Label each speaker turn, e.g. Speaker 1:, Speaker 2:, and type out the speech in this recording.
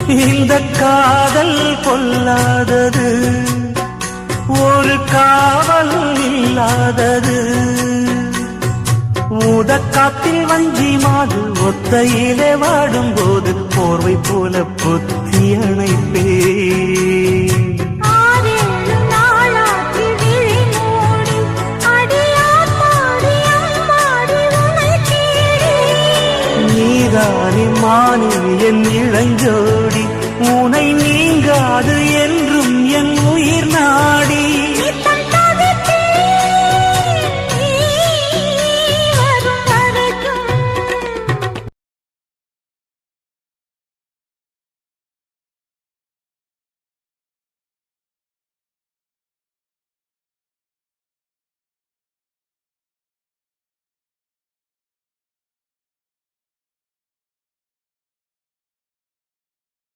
Speaker 1: இந்த காதல் கொள்ளாதது, ஒரு காவல் இல்லாதது. ஊதக்காத்தில் வஞ்சி மாது ஒத்தையிலே வாடும்போது போர்வை போல பொத்தி அணைப்பே. நீதானி மானி என் இளைஞர்